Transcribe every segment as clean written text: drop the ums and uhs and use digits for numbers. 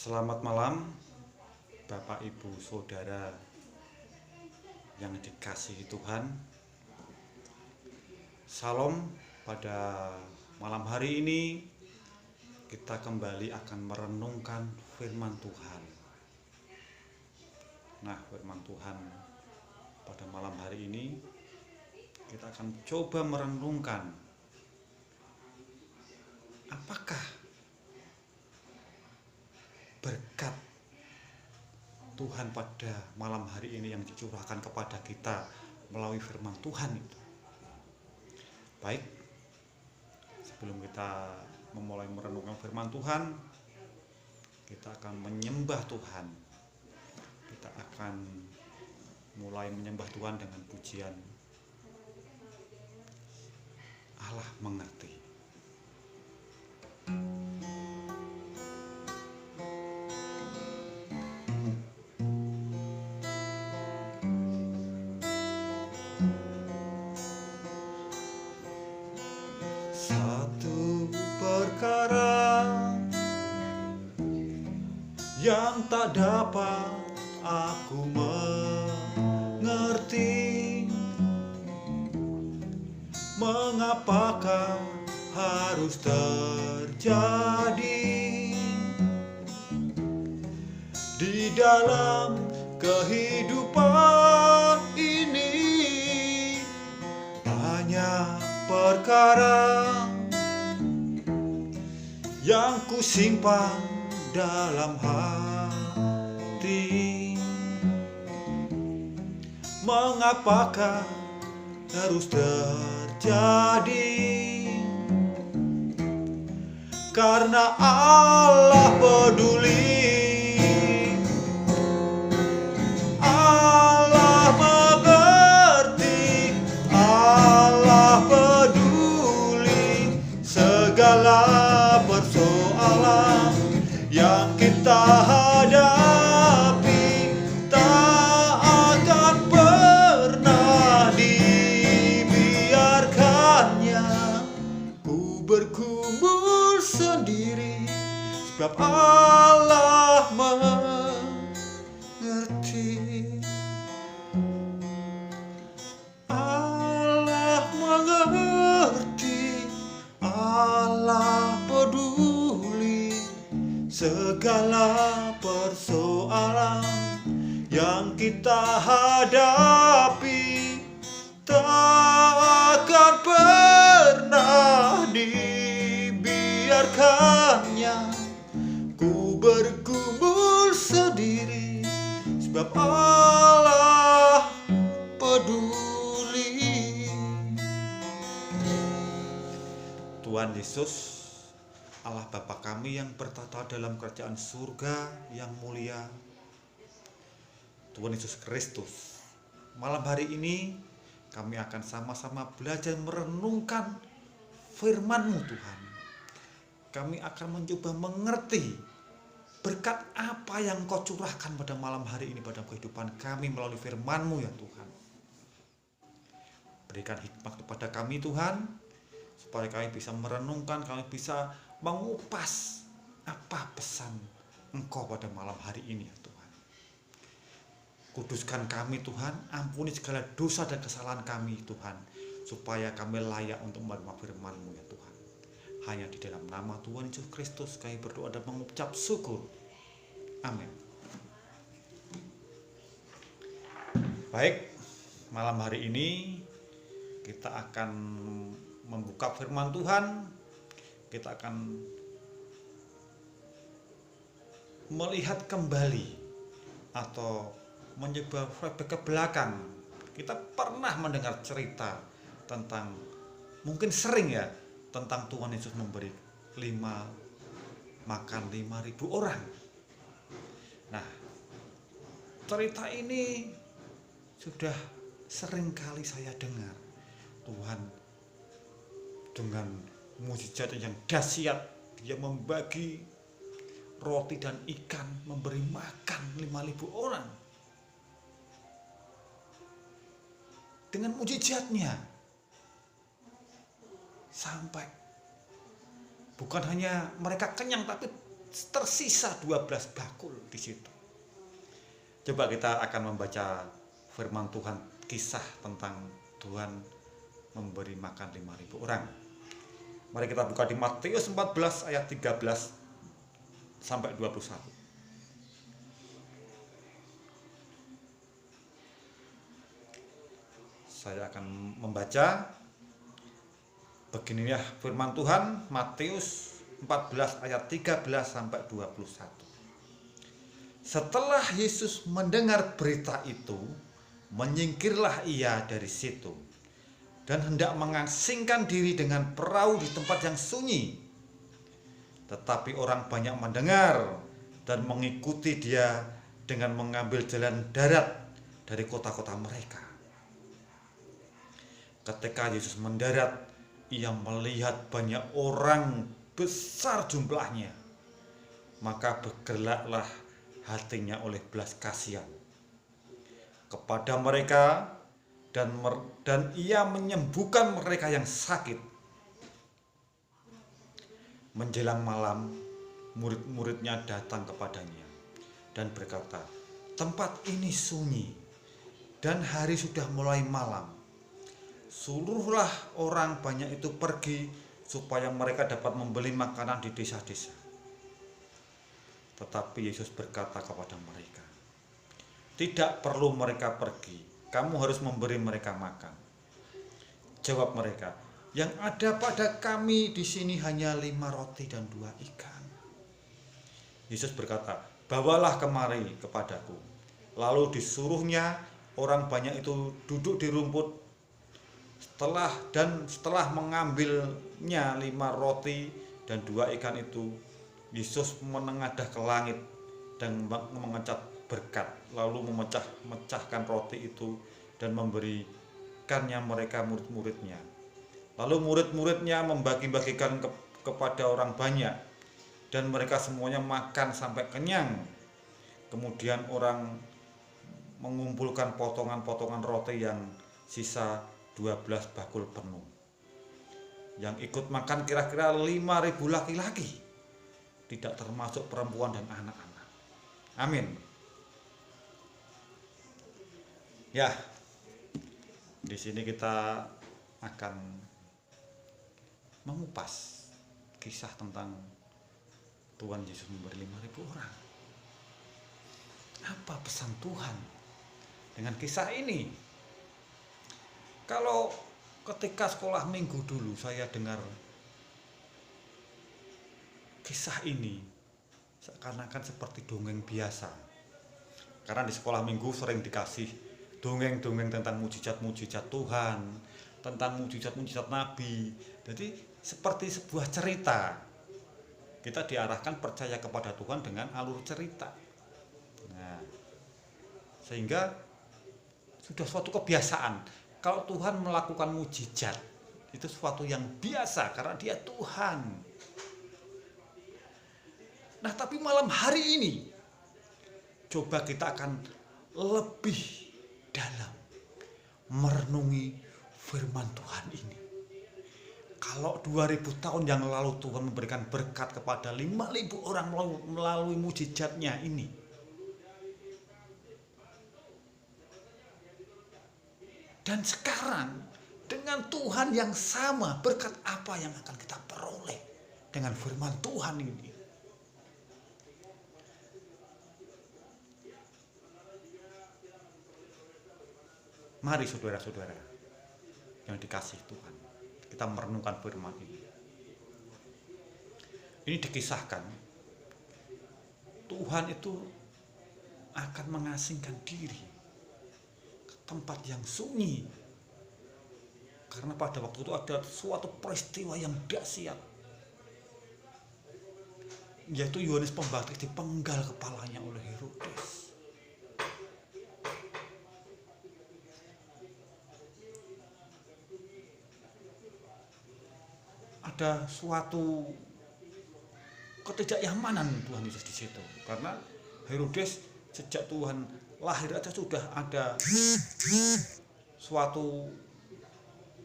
Selamat malam, Bapak, Ibu, Saudara yang dikasihi Tuhan. Salam. Pada malam hari ini kita kembali akan merenungkan firman Tuhan. Nah, firman Tuhan pada malam hari ini kita akan coba merenungkan apakah berkat Tuhan pada malam hari ini yang dicurahkan kepada kita melalui firman Tuhan itu. Baik, sebelum kita memulai merenungkan firman Tuhan, kita akan menyembah Tuhan. Kita akan mulai menyembah Tuhan dengan pujian Allah mengerti. Satu perkara yang tak dapat aku mengerti, mengapakah harus terjadi di dalam kehidupan ini. Banyak perkara yang kusimpan dalam hati, mengapakah harus terjadi? Karena Allah peduli, Allah mengerti, Allah peduli segala persoalan yang kita hadapi. Tak akan pernah dibiarkannya ku bergumul sendiri, sebab Allah mengerti. Allah mengerti, Allah peduli segala persoalan yang kita hadapi. Tak akan pernah dibiarkannya ku bergumul sendiri, sebab Allah peduli. Tuhan Yesus, Allah Bapa kami yang bertata dalam kerajaan surga yang mulia, Tuhan Yesus Kristus, malam hari ini kami akan sama-sama belajar merenungkan firman-Mu Tuhan. Kami akan mencoba mengerti berkat apa yang Kau curahkan pada malam hari ini pada kehidupan kami melalui firman-Mu ya Tuhan. Berikan hikmat kepada kami Tuhan, supaya kami bisa merenungkan, kami bisa mengupas apa pesan Engkau pada malam hari ini ya Tuhan. Kuduskan kami Tuhan, ampuni segala dosa dan kesalahan kami Tuhan, supaya kami layak untuk menerima firman-Mu ya Tuhan. Hanya di dalam nama Tuhan Yesus Kristus kami berdoa dan mengucap syukur. Amin. Baik, malam hari ini kita akan membuka firman Tuhan. Kita akan melihat kembali atau mencoba flashback ke belakang. Kita pernah mendengar cerita tentang, mungkin sering ya, tentang Tuhan Yesus memberi makan 5.000 orang. Nah, cerita ini sudah sering kali saya dengar. Tuhan dengan mukjizat yang dahsyat, Dia membagi roti dan ikan, memberi makan 5.000 orang. Dengan mukjizatnya, sampai bukan hanya mereka kenyang, tapi tersisa 12 bakul di situ. Coba kita akan membaca firman Tuhan, kisah tentang Tuhan memberi makan 5.000 orang. Mari kita buka di Matius 14 ayat 13 sampai 21. Saya akan membaca. Beginilah firman Tuhan, Matius 14 ayat 13 sampai 21. Setelah Yesus mendengar berita itu, menyingkirlah ia dari situ dan hendak mengasingkan diri dengan perahu di tempat yang sunyi. Tetapi orang banyak mendengar dan mengikuti dia dengan mengambil jalan darat dari kota-kota mereka. Ketika Yesus mendarat, ia melihat banyak orang besar jumlahnya. Maka bergeraklah hatinya oleh belas kasihan kepada mereka, dan ia menyembuhkan mereka yang sakit. Menjelang malam, murid-muridnya datang kepadanya dan berkata, "Tempat ini sunyi dan hari sudah mulai malam. Suruhlah orang banyak itu pergi supaya mereka dapat membeli makanan di desa-desa." Tetapi Yesus berkata kepada mereka, "Tidak perlu mereka pergi, kamu harus memberi mereka makan." Jawab mereka, "Yang ada pada kami di sini hanya 5 roti dan 2 ikan." Yesus berkata, "Bawalah kemari kepadaku." Lalu disuruhnya orang banyak itu duduk di rumput. Setelah mengambilnya 5 roti dan 2 ikan itu, Yesus menengadah ke langit dan mengucap berkat, lalu memecahkan roti itu dan memberikannya mereka murid-muridnya. Lalu murid-muridnya membagi-bagikan kepada orang banyak, dan mereka semuanya makan sampai kenyang. Kemudian orang mengumpulkan potongan-potongan roti yang sisa 12 bakul penuh. Yang ikut makan kira-kira 5.000 laki-laki, tidak termasuk perempuan dan anak-anak. Amin. Ya, di sini kita akan mengupas kisah tentang Tuhan Yesus memberi 5.000 orang. Apa pesan Tuhan dengan kisah ini? Kalau ketika sekolah minggu dulu saya dengar kisah ini, seakan-akan seperti dongeng biasa. Karena di sekolah minggu sering dikasih dongeng-dongeng tentang mujizat-mujizat Tuhan, tentang mujizat-mujizat Nabi. Jadi seperti sebuah cerita. Kita diarahkan percaya kepada Tuhan dengan alur cerita. Nah, sehingga sudah suatu kebiasaan. Kalau Tuhan melakukan mujizat, itu sesuatu yang biasa karena Dia Tuhan. Nah, tapi malam hari ini coba kita akan lebih dalam merenungi firman Tuhan ini. Kalau 2000 tahun yang lalu Tuhan memberikan berkat kepada 5.000 orang melalui mujizatnya ini, dan sekarang dengan Tuhan yang sama, berkat apa yang akan kita peroleh dengan firman Tuhan ini? Mari saudara-saudara yang dikasihi Tuhan, kita merenungkan firman ini. Ini dikisahkan Tuhan itu akan mengasingkan diri ke tempat yang sunyi, karena pada waktu itu ada suatu peristiwa yang dahsyat, yaitu Yohanes Pembaptis dipenggal kepalanya oleh Herodes. Ada suatu ketidaknyamanan Tuhan Yesus di situ, karena Herodes sejak Tuhan lahir aja sudah ada suatu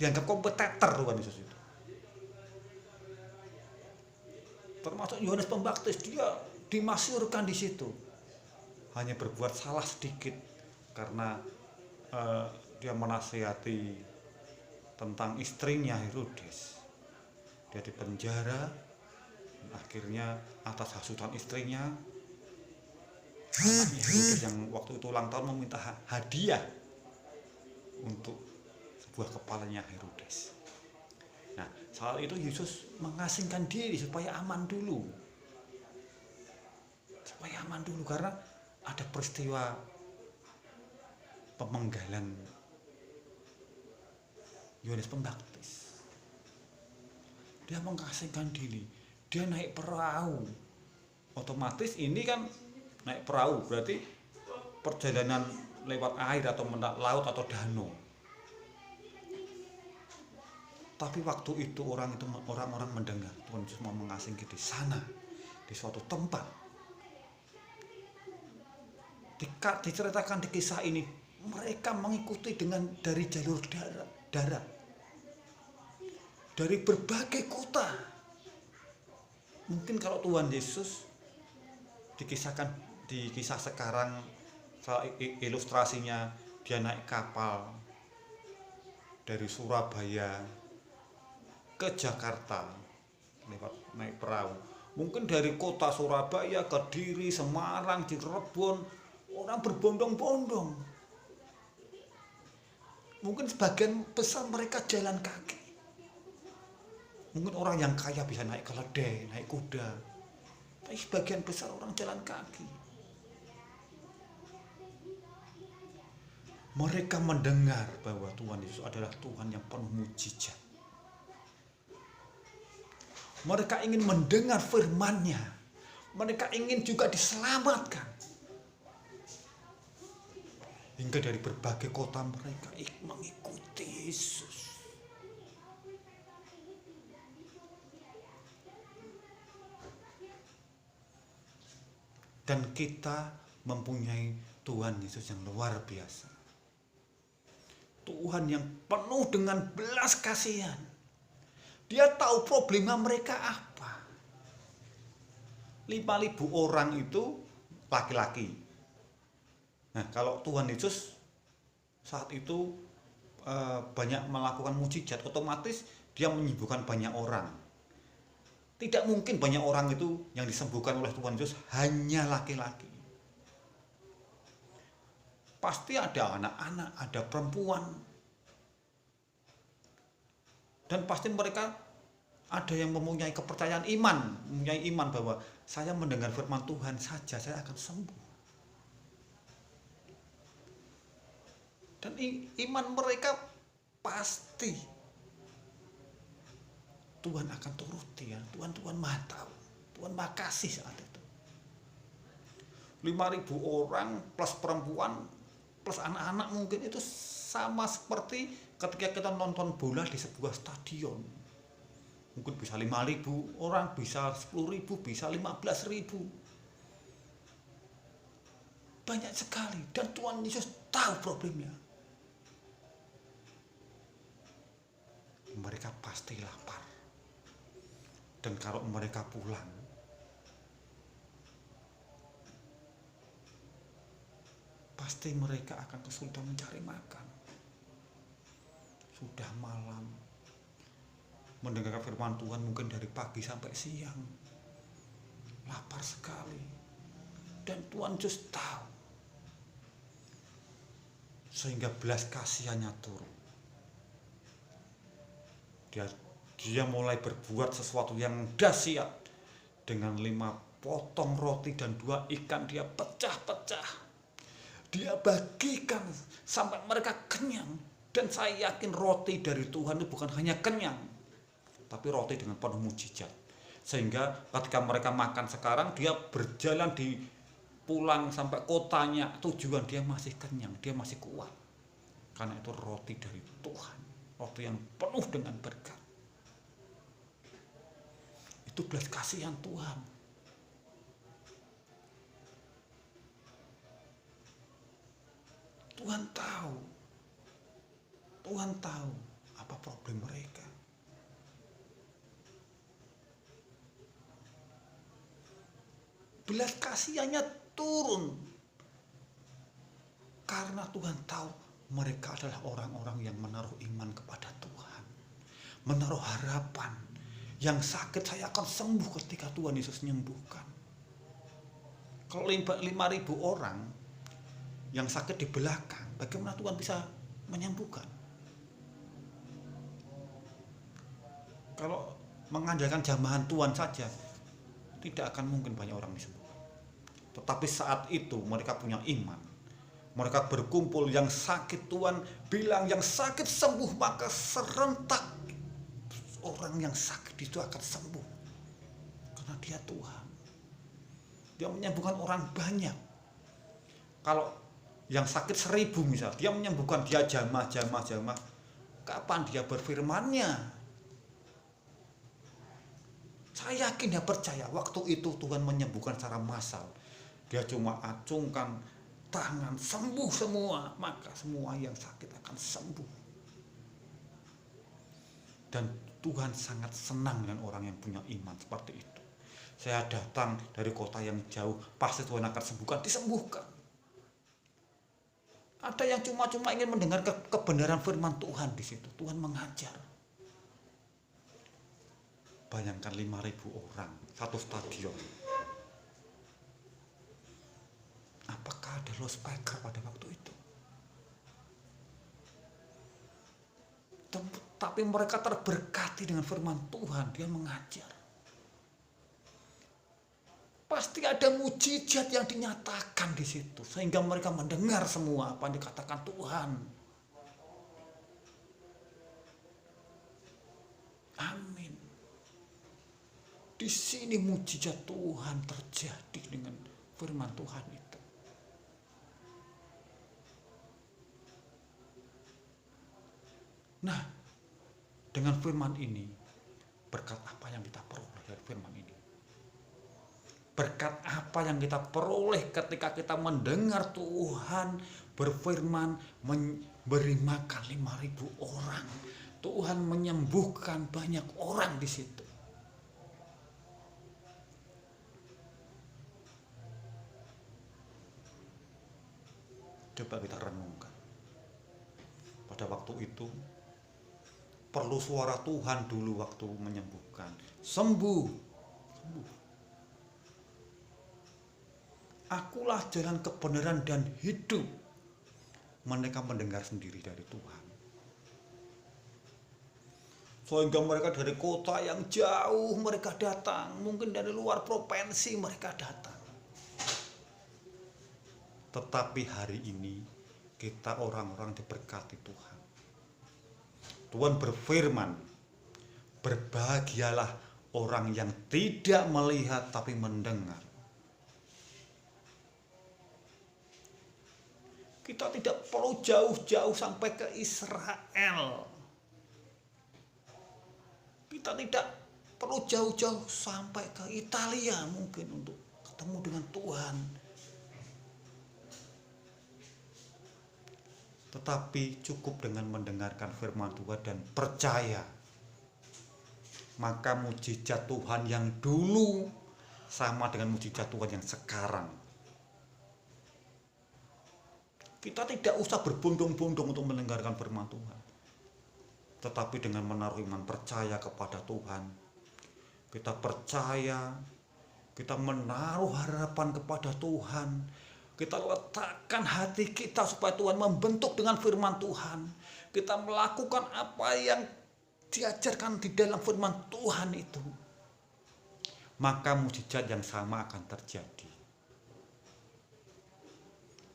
dianggap kompetitor Tuhan Yesus itu. Termasuk Yohanes Pembaptis, dia dimasyhurkan di situ. Hanya berbuat salah sedikit karena dia menasihati tentang istrinya Herodes. Dia dipenjara, akhirnya atas hasutan istrinya, anaknya Herodes yang waktu itu ulang tahun meminta hadiah untuk sebuah kepalanya Herodes. Nah, saat itu Yesus mengasingkan diri supaya aman dulu. Supaya aman dulu karena ada peristiwa pemenggalan Yohanes Pembaptis. Dia mengasingkan diri. Dia naik perahu. Otomatis ini kan naik perahu berarti perjalanan lewat air atau laut atau danau. Tapi waktu itu orang-orang mendengar Tuhan Yesus mau mengasingkan di sana, di suatu tempat. Diceritakan di kisah ini, mereka mengikuti dari jalur darat, dari berbagai kota. Mungkin kalau Tuhan Yesus dikisahkan di kisah sekarang, ilustrasinya dia naik kapal dari Surabaya ke Jakarta lewat naik perahu. Mungkin dari kota Surabaya, Kediri, Semarang, Cirebon, orang berbondong-bondong. Mungkin sebagian besar mereka jalan kaki. Mungkin orang yang kaya bisa naik keledai, naik kuda. Tapi sebagian besar orang jalan kaki. Mereka mendengar bahwa Tuhan Yesus adalah Tuhan yang penuh mukjizat. Mereka ingin mendengar firman-Nya. Mereka ingin juga diselamatkan. Hingga dari berbagai kota mereka mengikuti Yesus. Dan kita mempunyai Tuhan Yesus yang luar biasa. Tuhan yang penuh dengan belas kasihan. Dia tahu problema mereka apa. 5.000 orang itu laki-laki. Nah, kalau Tuhan Yesus saat itu banyak melakukan mukjizat, otomatis dia menyembuhkan banyak orang. Tidak mungkin banyak orang itu yang disembuhkan oleh Tuhan Yesus hanya laki-laki. Pasti ada anak-anak, ada perempuan. Dan pasti mereka ada yang mempunyai kepercayaan mempunyai iman bahwa saya mendengar firman Tuhan saja saya akan sembuh. Dan iman mereka pasti Tuhan akan turuti ya. Tuhan Maha tahu. Tuhan Maha kasih saat itu. 5.000 orang plus perempuan plus anak-anak mungkin itu sama seperti ketika kita nonton bola di sebuah stadion. Mungkin bisa 5.000 orang, bisa 10.000, bisa 15.000. Banyak sekali dan Tuhan Yesus tahu problemnya. Mereka pasti lapar. Dan kalau mereka pulang, pasti mereka akan kesulitan mencari makan. Sudah malam, mendengarkan firman Tuhan mungkin dari pagi sampai siang, lapar sekali. Dan Tuhan Yesus tahu, sehingga belas kasihannya turun. Dia mulai berbuat sesuatu yang dahsyat. Dengan 5 potong roti dan 2 ikan dia pecah-pecah. Dia bagikan sampai mereka kenyang. Dan saya yakin roti dari Tuhan itu bukan hanya kenyang, tapi roti dengan penuh mukjizat. Sehingga ketika mereka makan sekarang, dia berjalan pulang sampai kotanya, tujuan dia masih kenyang, dia masih kuat. Karena itu roti dari Tuhan, roti yang penuh dengan berkat. Itu belas kasihan Tuhan. Tuhan tahu apa problem mereka. belas kasihannya turun. Karena Tuhan tahu mereka adalah orang-orang yang menaruh iman kepada Tuhan. Menaruh harapan. Yang sakit saya akan sembuh ketika Tuhan Yesus menyembuhkan. Kalau 5.000 orang yang sakit di belakang, bagaimana Tuhan bisa menyembuhkan? Kalau mengandalkan jamahan Tuhan saja, tidak akan mungkin banyak orang disembuhkan. Tetapi saat itu mereka punya iman. Mereka berkumpul, yang sakit Tuhan bilang yang sakit sembuh, maka serentak orang yang sakit itu akan sembuh. Karena dia Tuhan. Dia menyembuhkan orang banyak. Kalau yang sakit 1.000 misal, dia menyembuhkan, dia jamah. Kapan dia berfirmannya? Saya yakin, dia percaya waktu itu Tuhan menyembuhkan secara massal. Dia cuma acungkan tangan, sembuh semua, maka semua yang sakit akan sembuh. Dan Tuhan sangat senang dengan orang yang punya iman seperti itu. Saya datang dari kota yang jauh, pasti Tuhan akan sembuhkan, disembuhkan. Ada yang cuma ingin mendengar kebenaran firman Tuhan di situ. Tuhan mengajar. Bayangkan 5.000 orang, satu stadion. Apakah ada loudspeaker pada waktu itu? Tapi mereka terberkati dengan firman Tuhan. Dia mengajar. Pasti ada mujizat yang dinyatakan di situ, sehingga mereka mendengar semua apa yang dikatakan Tuhan. Amin. Di sini mujizat Tuhan terjadi dengan firman Tuhan itu. Nah, dengan firman ini, berkat apa yang kita peroleh dari firman ini? Berkat apa yang kita peroleh ketika kita mendengar Tuhan berfirman, memberi makan 5.000 orang. Tuhan menyembuhkan banyak orang di situ. Coba kita renungkan. Pada waktu itu, perlu suara Tuhan dulu waktu menyembuhkan. Sembuh. Akulah jalan kebenaran dan hidup. Mereka mendengar sendiri dari Tuhan. Sehingga mereka dari kota yang jauh mereka datang. Mungkin dari luar provinsi mereka datang. Tetapi hari ini kita orang-orang diberkati Tuhan. Tuhan berfirman, berbahagialah orang yang tidak melihat tapi mendengar. Kita tidak perlu jauh-jauh sampai ke Israel. Kita tidak perlu jauh-jauh sampai ke Italia mungkin untuk ketemu dengan Tuhan. Tetapi cukup dengan mendengarkan firman Tuhan dan percaya. Maka mujizat Tuhan yang dulu sama dengan mujizat Tuhan yang sekarang. Kita tidak usah berbondong-bondong untuk mendengarkan firman Tuhan. Tetapi dengan menaruh iman percaya kepada Tuhan. Kita percaya, kita menaruh harapan kepada Tuhan. Kita letakkan hati kita supaya Tuhan membentuk dengan firman Tuhan. Kita melakukan apa yang diajarkan di dalam firman Tuhan itu. Maka mujizat yang sama akan terjadi.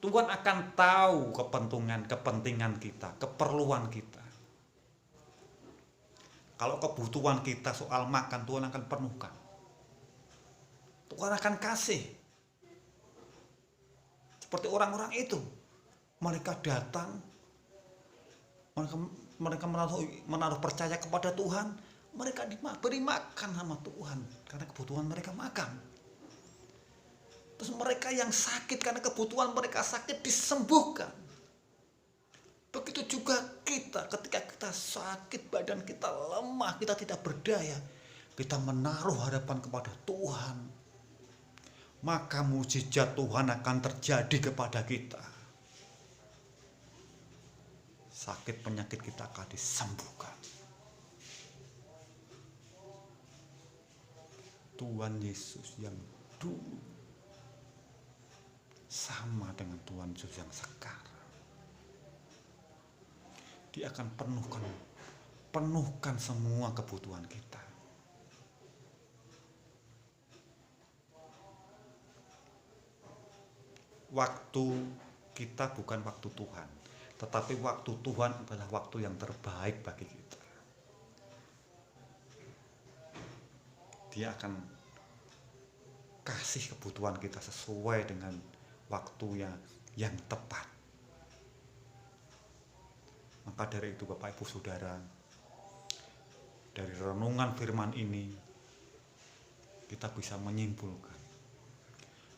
Tuhan akan tahu kepentingan kita, keperluan kita. Kalau kebutuhan kita soal makan, Tuhan akan penuhkan. Tuhan akan kasih. Seperti orang-orang itu. Mereka datang, mereka menaruh percaya kepada Tuhan, mereka diberi makan sama Tuhan karena kebutuhan mereka makan. Terus mereka yang sakit karena kebutuhan mereka sakit disembuhkan. Begitu juga kita, ketika kita sakit, badan kita lemah, kita tidak berdaya, kita menaruh harapan kepada Tuhan. maka mujizat Tuhan akan terjadi kepada kita. Sakit penyakit kita akan disembuhkan. Tuhan Yesus yang dulu sama dengan Tuhan Yesus yang sekarang. Dia akan penuhkan semua kebutuhan kita. Waktu kita bukan waktu Tuhan, tetapi waktu Tuhan adalah waktu yang terbaik bagi kita. Dia akan kasih kebutuhan kita sesuai dengan waktu yang tepat. Maka dari itu Bapak Ibu Saudara, dari renungan firman ini kita bisa menyimpulkan,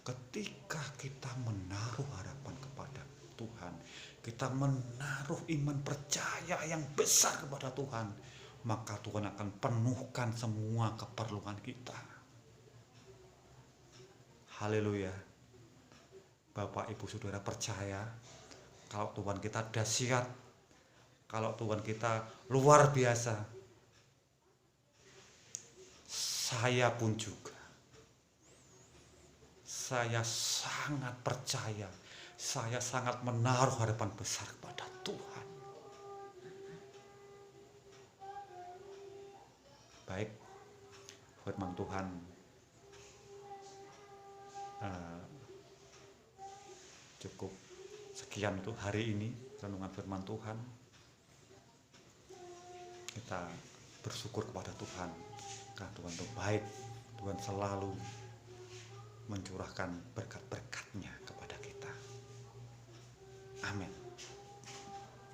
ketika kita menaruh harapan kepada Tuhan, kita menaruh iman percaya yang besar kepada Tuhan, maka Tuhan akan penuhkan semua keperluan kita. Haleluya. Bapak Ibu Saudara percaya kalau Tuhan kita dahsyat, kalau Tuhan kita luar biasa. Saya pun juga. Saya sangat percaya, saya sangat menaruh harapan besar kepada Tuhan. Baik, firman Tuhan cukup sekian untuk hari ini, renungan firman Tuhan. Kita bersyukur kepada Tuhan, karena Tuhan itu baik, Tuhan selalu mencurahkan berkat-berkat